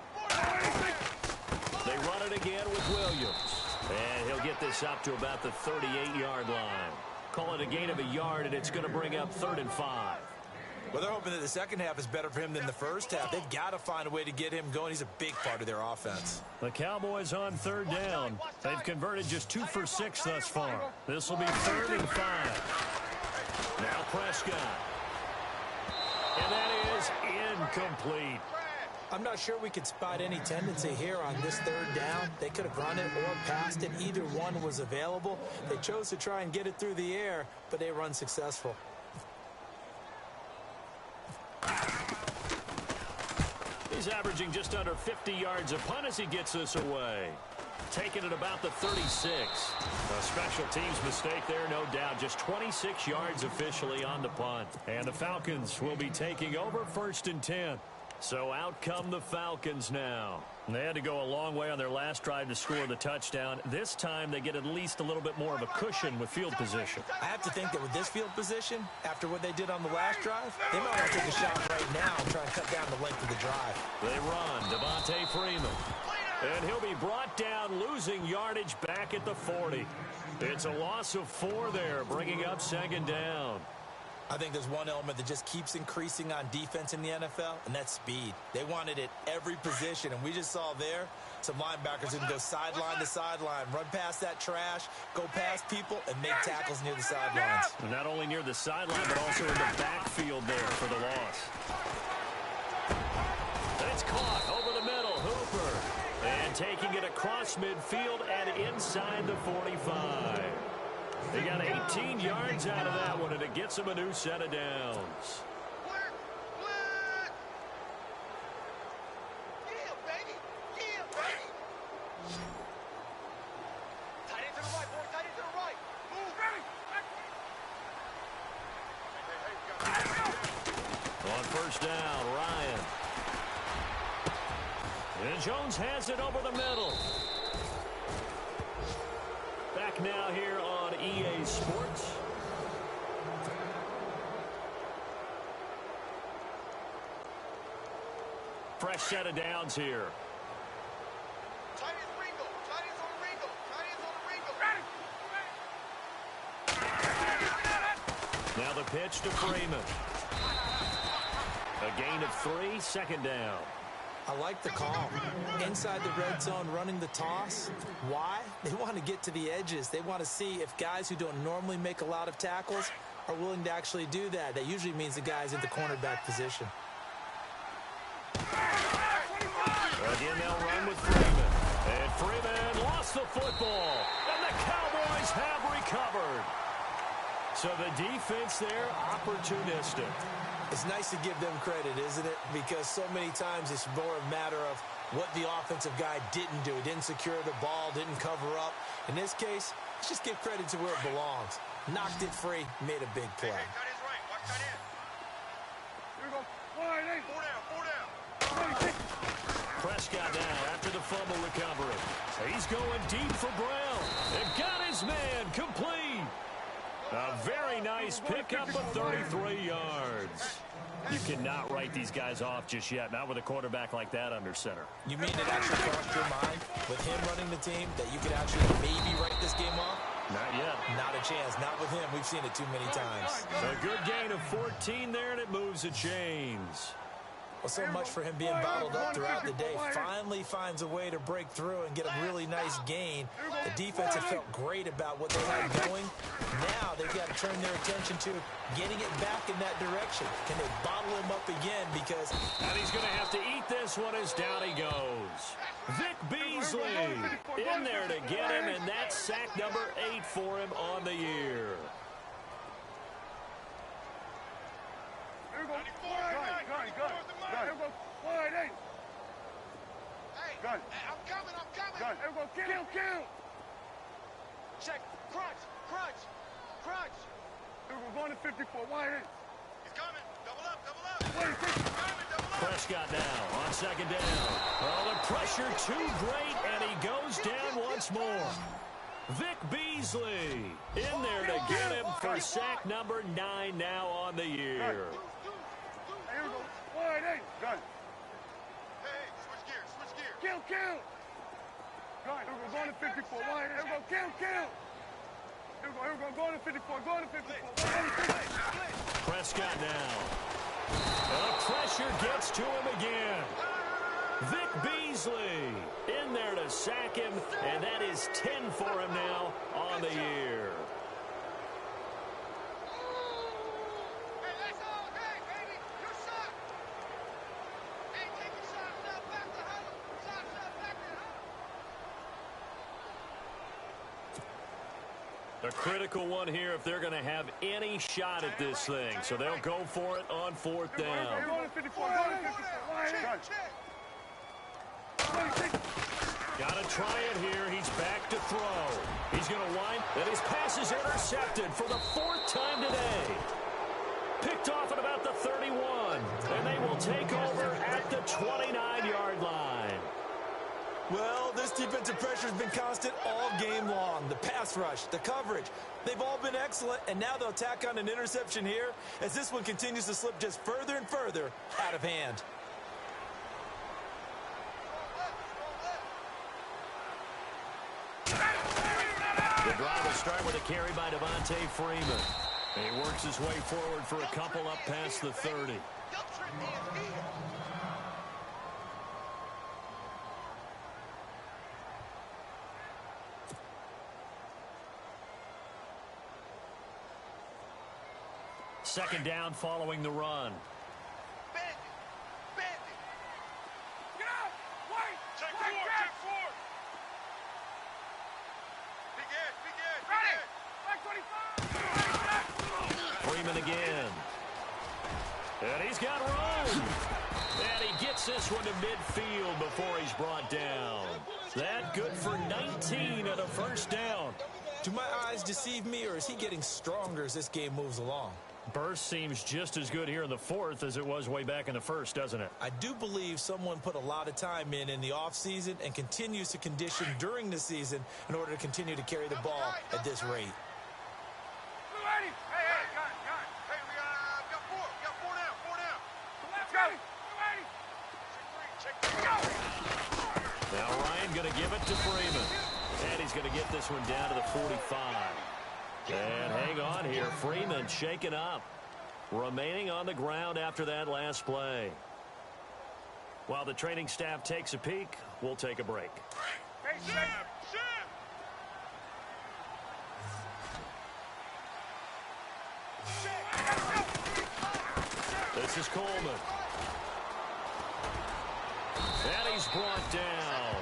They run it again with Williams. And he'll get this up to about the 38-yard line. Call it a gain of a yard, and it's going to bring up 3rd and 5. Well, they're hoping that the second half is better for him than the first half. They've got to find a way to get him going. He's a big part of their offense. The Cowboys on 3rd down. They've converted just 2 for 6 thus far. This will be 3rd and 5. Now Prescott. And that is incomplete. I'm not sure we could spot any tendency here on this 3rd down. They could have run it or passed it. Either one was available. They chose to try and get it through the air, but they were unsuccessful. He's averaging just under 50 yards a punt as he gets this away. Taking it about the 36. A special teams mistake there, no doubt. Just 26 yards officially on the punt. And the Falcons will be taking over 1st and 10. So out come the Falcons now. They had to go a long way on their last drive to score the touchdown. This time they get at least a little bit more of a cushion with field position. I have to think that with this field position, after what they did on the last drive, they might want to take a shot right now and try and cut down the length of the drive. They run. Devontae Freeman. And he'll be brought down, losing yardage back at the 40. It's a loss of 4 there, bringing up 2nd down. I think there's one element that just keeps increasing on defense in the NFL, and that's speed. They want it at every position, and we just saw there some linebackers who can go sideline to sideline, run past that trash, go past people, and make tackles near the sidelines. Not only near the sideline, but also in the backfield there for the loss. It's caught over the middle. Hooper. And taking it across midfield and inside the 45. They got 18 yards out of that one, and it gets him a new set of downs. Yeah, baby. Yeah, baby. Tight end to the right, boy. Tight end to the right. Move. On 1st down, Ryan. And Jones has it over the middle. Back now here on EA Sports. Fresh set of downs here. Tight ends Ringo. Tight ends on Ringo. Tight ends on Ringo. Now the pitch to Freeman. A gain of 3, second down. I like the call. Inside the red zone, running the toss. Why? They want to get to the edges. They want to see if guys who don't normally make a lot of tackles are willing to actually do that. That usually means the guy's in the cornerback position. Again, they'll run with Freeman. And Freeman lost the football. And the Cowboys have recovered. So the defense there, opportunistic. It's nice to give them credit, isn't it? Because so many times it's more a matter of what the offensive guy didn't do. Didn't secure the ball, didn't cover up. In this case, let's just give credit to where it belongs. Knocked it free, made a big play. Hey, tight ends right. Watch tight end. Here we go. Wide eight. Four down. Prescott now after the fumble recovery. He's going deep for Brown. And got his man complete. A very nice pickup of 33 yards. You cannot write these guys off just yet, not with a quarterback like that under center. You mean it actually crossed your mind with him running the team that you could actually maybe write this game off? Not yet. Not a chance. Not with him. We've seen it too many times. A good gain of 14 there, and it moves the chains. Well, so much for him being bottled up throughout the day. Finally finds a way to break through and get a really nice gain. The defense have felt great about what they had going. Now they've got to turn their attention to getting it back in that direction. Can they bottle him up again? Because and he's going to have to eat this one as down he goes. Vic Beasley in there to get him, and that's sack number 8 for him on the year. Here we go. Gun. Here we go. Wide eight. Hey, Gun. I'm coming. Gun. Here we go. Kill. Check. Crunch. Here we go. Going to 54. Wide eight. He's coming. Double up. Wait, Prescott now on second down. Oh, the pressure too great, and he goes down once more. Vic Beasley in there to get him for sack number 9 now on the year. Here we go. Wide eight. Gun. Hey, switch gear. Kill. Gun. Here we go. Going to 54. Wide eight. Here we go. Kill. Here we go. Going to 54. Going to 54. Prescott now. The pressure gets to him again. Vic Beasley in there to sack him, and that is 10 for him now on the year. Hey, that's all. Hey, baby, you're shot. Hey, take your shot. Stop back to huddle. Shot back to huddle. A critical one here if they're going to have any shot at this thing. So they'll go for it on 4th down. Going to 54. Wide eight. Check. Got to try it here. He's back to throw. He's going to wind, and his pass is intercepted for the 4th time today. Picked off at about the 31, and they will take over at the 29-yard line. well, this defensive pressure has been constant all game long. The pass rush, the coverage, they've all been excellent, and now they'll tack on an interception here as this one continues to slip just further and further out of hand. The drive will start with a carry by Devontae Freeman. And he works his way forward for a couple up past the 30. Second down following the run. Get out! Wait! Check Wait, four, check! check four. Big edge, Ready! big edge. Back 25! Freeman again. And he's got room. And he gets this one to midfield before he's brought down. That good for 19 and a first down. Do my eyes deceive me, or is he getting stronger as this game moves along? Burst seems just as good here in the fourth as it was way back in the first, doesn't it? I do believe someone put a lot of time in the offseason and continues to condition during the season in order to continue to carry the ball at this rate. Hey, we got four. We got four now. Let's go. Check three. Now Ryan going to give it to Freeman. And he's going to get this one down to the 45. And hang on here. Freeman shaken up. Remaining on the ground after that last play. While the training staff takes a peek, we'll take a break. Hey, This is Coleman. And he's brought down.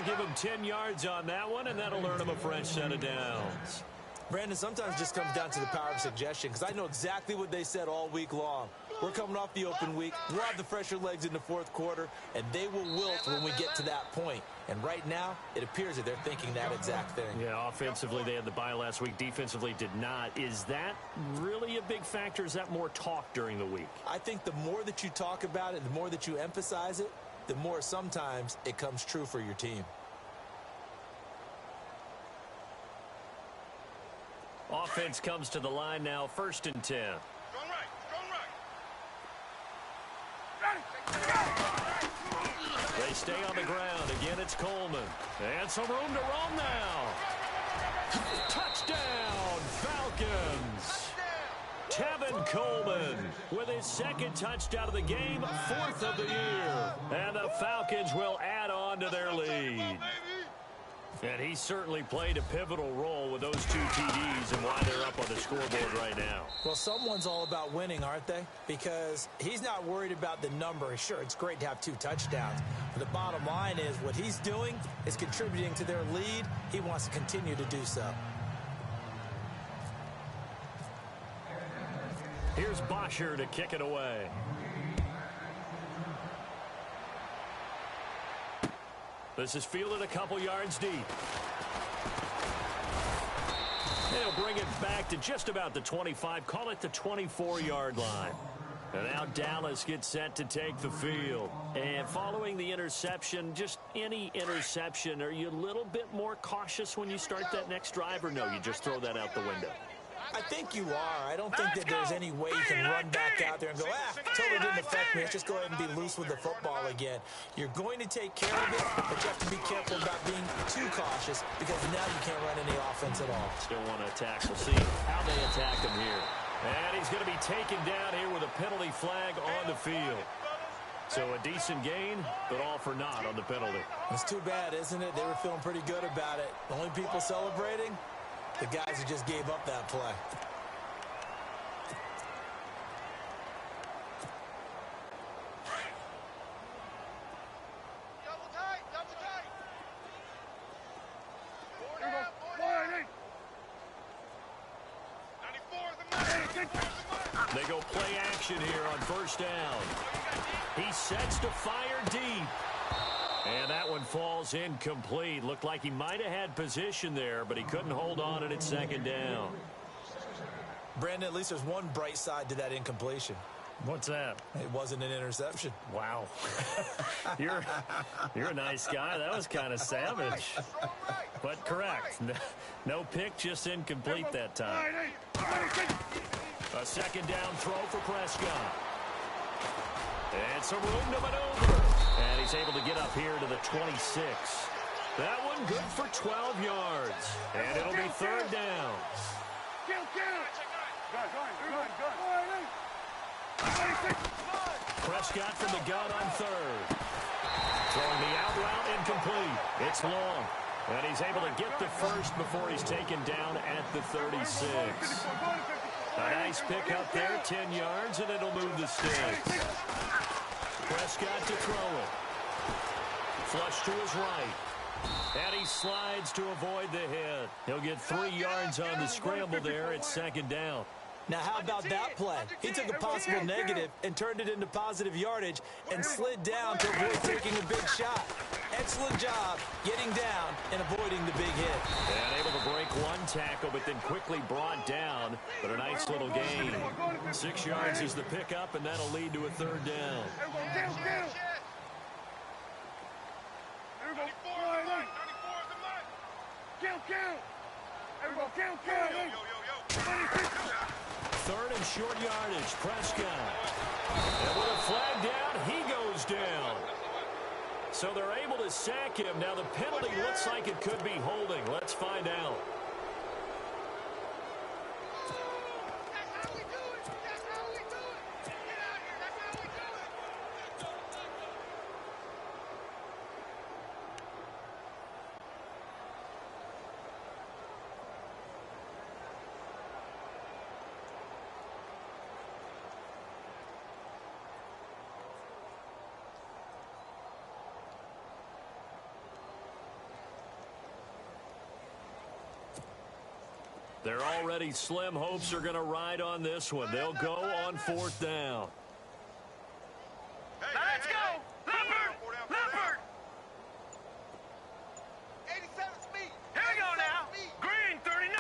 Give him 10 yards on that one, and that'll earn him a fresh set of downs. Brandon, sometimes it just comes down to the power of suggestion, because I know exactly what they said all week long. We're coming off the open week. We'll have the fresher legs in the fourth quarter, and they will wilt when we get to that point. And right now, it appears that they're thinking that exact thing. Yeah, offensively, they had the bye last week. Defensively, did not. Is that really a big factor? Is that more talk during the week? I think the more that you talk about it, the more that you emphasize it, the more sometimes it comes true for your team. Offense comes to the line now, 1st and 10. Strong right. They stay on the ground. Again, it's Coleman. And some room to roam now. Touchdown, Falcons. Tevin Coleman with his 2nd touchdown of the game, 4th of the year. And the Falcons will add on to their lead. And he certainly played a pivotal role with those 2 TDs and why they're up on the scoreboard right now. Well, someone's all about winning, aren't they? Because he's not worried about the number. Sure, it's great to have 2 touchdowns. But the bottom line is what he's doing is contributing to their lead. He wants to continue to do so. Here's Bosher to kick it away. This is fielded a couple yards deep. They'll bring it back to just about the 25. Call it the 24-yard line. And now Dallas gets set to take the field. And following the interception, just any interception, are you a little bit more cautious when you start that next drive, or no, you just throw that out the window? I think you are. I don't think that there's any way you can run back out there and go, totally didn't affect me. Let's just go ahead and be loose with the football again. You're going to take care of it, but you have to be careful about being too cautious because now you can't run any offense at all. Still want to attack. We'll see how they attack him here. And he's going to be taken down here with a penalty flag on the field. So a decent gain, but all for naught on the penalty. It's too bad, isn't it? They were feeling pretty good about it. The only people celebrating, the guys who just gave up that play. Double tight. Here we go. 94. They go play action here on 1st down. He sets to fire deep. And that one falls incomplete. Looked like he might have had position there, but he couldn't hold on and it's 2nd down. Brandon, at least there's one bright side to that incompletion. What's that? It wasn't an interception. Wow. You're a nice guy. That was kind of savage. But correct. No pick, just incomplete that time. A 2nd down throw for Prescott. And some room to maneuver. And he's able to get up here to the 26. That one good for 12 yards. And it'll be 3rd down. Prescott from the gun on 3rd. Throwing the out route incomplete. It's long. And he's able to get the first before he's taken down at the 36. A nice pick up there, 10 yards, and it'll move the sticks. Prescott to throw it. Flush to his right. And he slides to avoid the hit. He'll get 3 yards on the scramble there at 2nd down. Now, how about that play? He took a possible negative and turned it into positive yardage and slid down to avoid taking a big shot. excellent job getting down and avoiding the big hit. And able to break one tackle, but then quickly brought down. But a nice little gain. 6 yards is the pickup, and that'll lead to a third down. Here we go. Count. Here we go. Count. Third and short yardage. Prescott. And with a flag down, he goes down. So they're able to sack him. Now the penalty looks like it could be holding. Let's find out. They're already slim hopes are going to ride on this one. They'll go on 4th down. Let's go! Leopard! 87 speed. Here we go now. Green 39.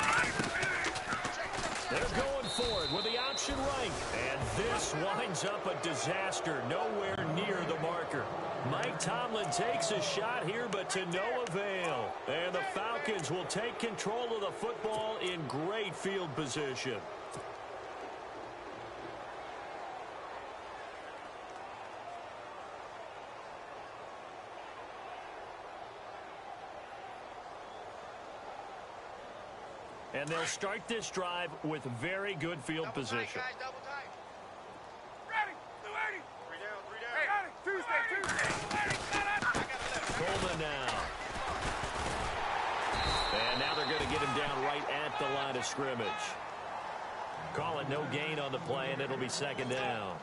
They're going for it with the option right. And this winds up a disaster. Nowhere near the marker. Mike Tomlin takes a shot here, but to no avail. And the Falcons will take control of the football in great field position. And they'll start this drive with very good field position. Double tight. Ready. 280. 3 down. Hey, Tuesday. Coleman now. And now they're going to get him down right at the line of scrimmage. Call it no gain on the play, and it'll be 2nd down.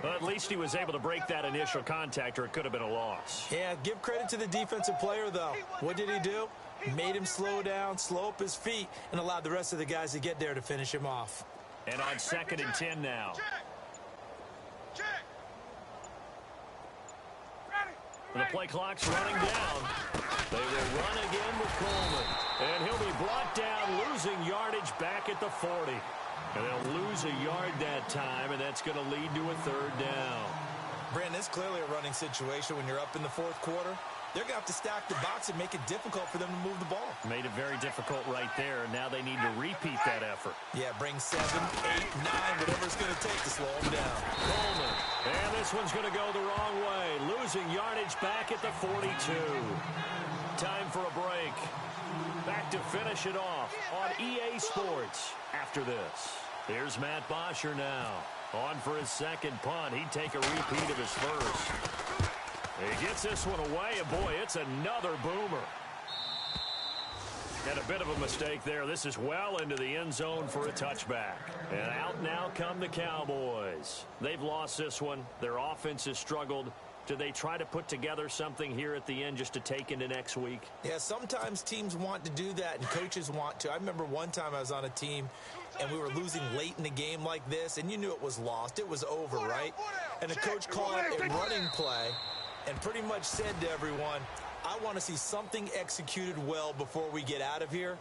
Well, at least he was able to break that initial contact, or it could have been a loss. Yeah, give credit to the defensive player, though. What did he do? Made him slow down, slow up his feet, and allowed the rest of the guys to get there to finish him off. And on 2nd and 10 now. Check. The play clock's running down. They will run again with Coleman. And he'll be brought down, losing yardage back at the 40. And they'll lose a yard that time, and that's going to lead to a 3rd down. Brandon, it's clearly a running situation when you're up in the 4th quarter. They're going to have to stack the box and make it difficult for them to move the ball. Made it very difficult right there. Now they need to repeat that effort. Yeah, bring 7, 8, 9, whatever it's going to take to slow them down. Coleman. And this one's going to go the wrong way. Losing yardage back at the 42. Time for a break. Back to finish it off on EA Sports after this. Here's Matt Bosher now. On for his 2nd punt. He'd take a repeat of his first. He gets this one away, and boy, it's another boomer. And a bit of a mistake there. This is well into the end zone for a touchback. And out now come the Cowboys. They've lost this one. Their offense has struggled. Do they try to put together something here at the end just to take into next week? Yeah, sometimes teams want to do that, and coaches want to. I remember one time I was on a team, and we were losing late in the game like this, and you knew it was lost. It was over, right? And the coach called a running play and pretty much said to everyone, I want to see something executed well before we get out of here.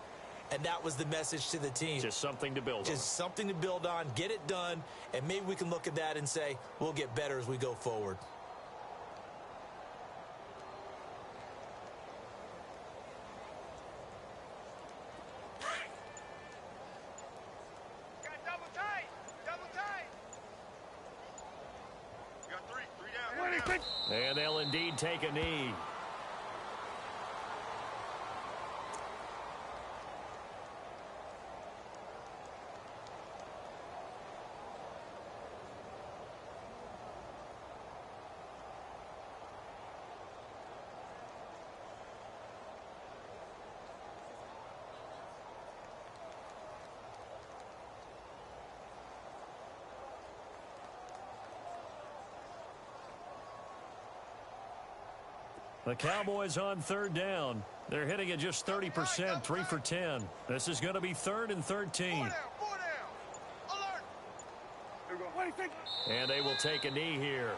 And that was the message to the team. Just something to build on. Just something to build on, get it done, and maybe we can look at that and say, we'll get better as we go forward. And they'll indeed take a knee. The Cowboys on 3rd down. They're hitting at just 30%, 3 for 10. This is going to be 3rd and 13. Four down. Alert. Here we go. What do you think? And they will take a knee here.